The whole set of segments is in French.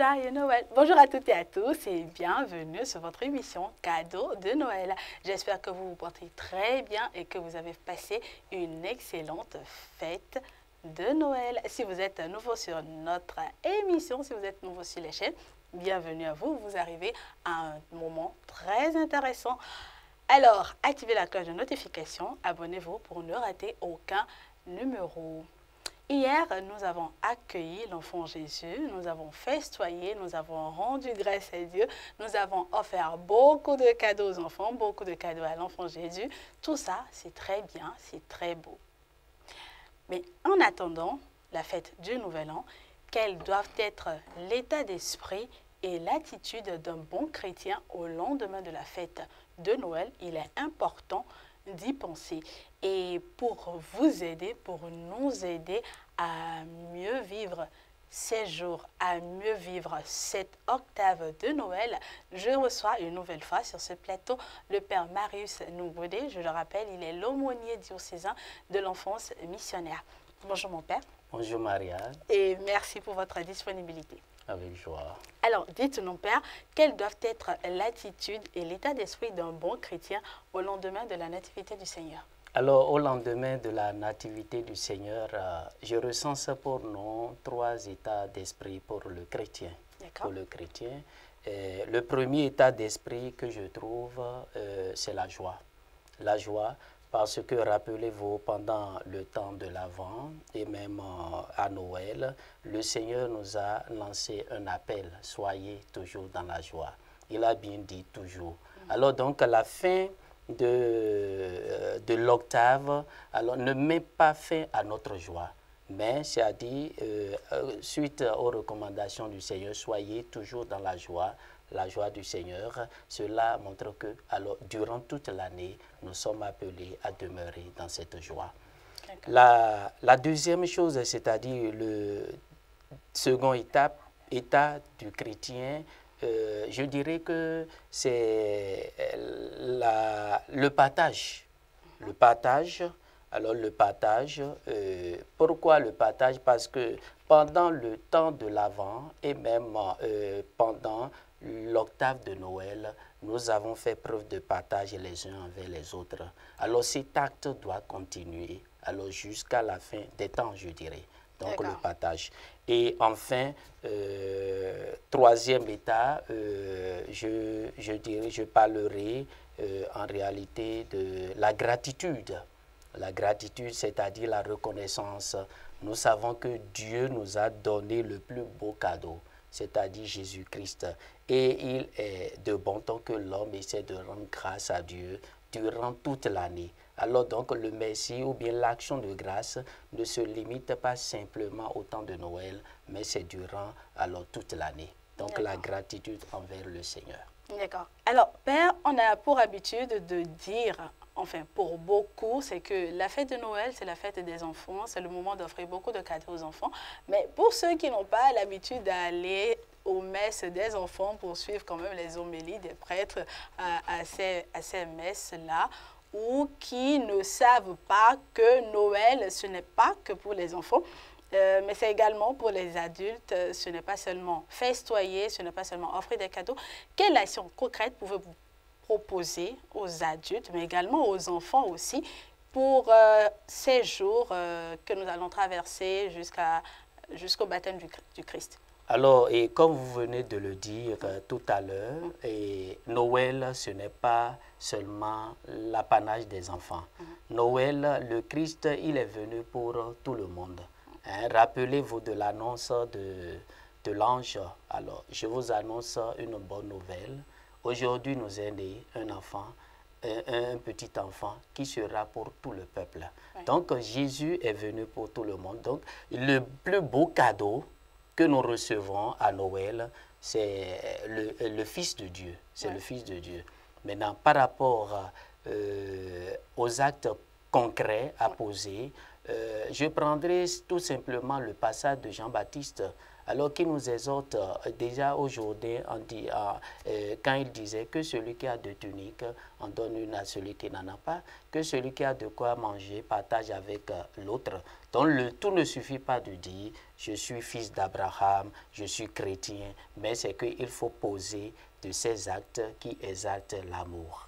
Joyeux Noël! Bonjour à toutes et à tous et bienvenue sur votre émission Cadeau de Noël. J'espère que vous vous portez très bien et que vous avez passé une excellente fête de Noël. Si vous êtes nouveau sur notre émission, si vous êtes nouveau sur les chaînes, bienvenue à vous. Vous arrivez à un moment très intéressant. Alors, activez la cloche de notification, abonnez-vous pour ne rater aucun numéro. Hier, nous avons accueilli l'enfant Jésus, nous avons festoyé, nous avons rendu grâce à Dieu, nous avons offert beaucoup de cadeaux aux enfants, beaucoup de cadeaux à l'enfant Jésus. Tout ça, c'est très bien, c'est très beau. Mais en attendant la fête du Nouvel An, quels doivent être l'état d'esprit et l'attitude d'un bon chrétien au lendemain de la fête de Noël? Il est important d'y penser. Et pour vous aider, pour nous aider à mieux vivre ces jours, à mieux vivre cette octave de Noël, je reçois une nouvelle fois sur ce plateau le Père Marius Nougodé. Je le rappelle, il est l'aumônier diocésain de l'enfance missionnaire. Bonjour mon Père. Bonjour Marianne. Et merci pour votre disponibilité. Avec joie. Alors, dites-nous, Père, quelle doivent être l'attitude et l'état d'esprit d'un bon chrétien au lendemain de la nativité du Seigneur? Alors, au lendemain de la nativité du Seigneur, je recense pour nous 3 états d'esprit pour le chrétien. Pour le chrétien, le premier état d'esprit que je trouve, c'est la joie. La joie, parce que rappelez-vous, pendant le temps de l'Avent et même à Noël, le Seigneur nous a lancé un appel, soyez toujours dans la joie. Il a bien dit toujours. Alors donc à la fin de l'octave, alors ne met pas fin à notre joie. Mais c'est-à-dire, suite aux recommandations du Seigneur, soyez toujours dans la joie du Seigneur. Cela montre que, alors, durant toute l'année, nous sommes appelés à demeurer dans cette joie. La deuxième chose, c'est-à-dire le second état du chrétien, je dirais que c'est le partage. Le partage. Alors le partage, pourquoi le partage? Parce que pendant le temps de l'Avent et même pendant l'octave de Noël, nous avons fait preuve de partage les uns envers les autres. Alors cet acte doit continuer alors jusqu'à la fin des temps, je dirais. Donc le partage. Et enfin, troisième état, je parlerai en réalité de la gratitude. La gratitude, c'est-à-dire la reconnaissance. Nous savons que Dieu nous a donné le plus beau cadeau, c'est-à-dire Jésus-Christ. Et il est de bon temps que l'homme essaie de rendre grâce à Dieu durant toute l'année. Alors donc le merci ou bien l'action de grâce ne se limite pas simplement au temps de Noël, mais c'est durant alors toute l'année. Donc la gratitude envers le Seigneur. D'accord. Alors Père, on a pour habitude de dire, enfin pour beaucoup, c'est que la fête de Noël, c'est la fête des enfants, c'est le moment d'offrir beaucoup de cadeaux aux enfants. Mais pour ceux qui n'ont pas l'habitude d'aller aux messes des enfants pour suivre quand même les homélies des prêtres à ces messes-là, ou qui ne savent pas que Noël, ce n'est pas que pour les enfants, mais c'est également pour les adultes. Ce n'est pas seulement festoyer, ce n'est pas seulement offrir des cadeaux. Quelle action concrète pouvez-vous proposer aux adultes, mais également aux enfants aussi, pour ces jours que nous allons traverser jusqu'au baptême du Christ? Alors, et comme vous venez de le dire tout à l'heure, Noël, ce n'est pas seulement l'apanage des enfants. Noël, le Christ, il est venu pour tout le monde. Hein, rappelez-vous de l'annonce de l'ange. Alors, je vous annonce une bonne nouvelle. Aujourd'hui, nous est né un enfant, un petit enfant qui sera pour tout le peuple. Oui. Donc, Jésus est venu pour tout le monde. Donc, le plus beau cadeau que nous recevons à Noël, c'est le Fils de Dieu. C'est le Fils de Dieu. Maintenant, par rapport aux actes concrets à poser, je prendrai tout simplement le passage de Jean-Baptiste. alors qu'il nous exhorte déjà aujourd'hui, quand il disait que celui qui a deux tuniques en donne une à celui qui n'en a pas, que celui qui a de quoi manger partage avec l'autre. Donc tout ne suffit pas de dire je suis fils d'Abraham, je suis chrétien, mais c'est qu'il faut poser de ces actes qui exaltent l'amour.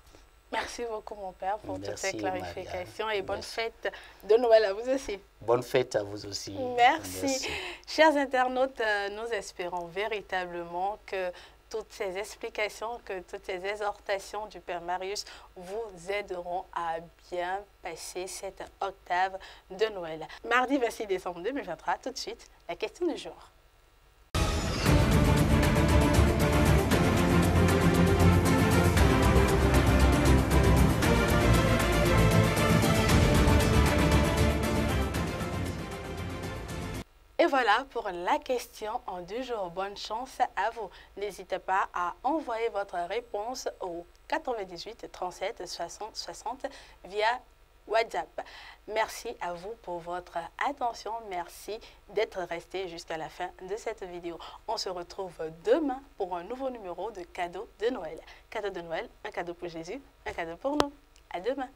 Merci beaucoup, mon père, pour toutes ces clarifications Maria. et bonne fête de Noël à vous aussi. Bonne fête à vous aussi. Merci. Chers internautes, nous espérons véritablement que toutes ces explications, que toutes ces exhortations du Père Marius vous aideront à bien passer cette octave de Noël. Mardi 26 décembre 2023, tout de suite, la question du jour. Et voilà pour la question en du jour. Bonne chance à vous. N'hésitez pas à envoyer votre réponse au 98 37 60 60 via WhatsApp. Merci à vous pour votre attention. Merci d'être resté jusqu'à la fin de cette vidéo. On se retrouve demain pour un nouveau numéro de cadeau de Noël. Cadeau de Noël, un cadeau pour Jésus, un cadeau pour nous. À demain.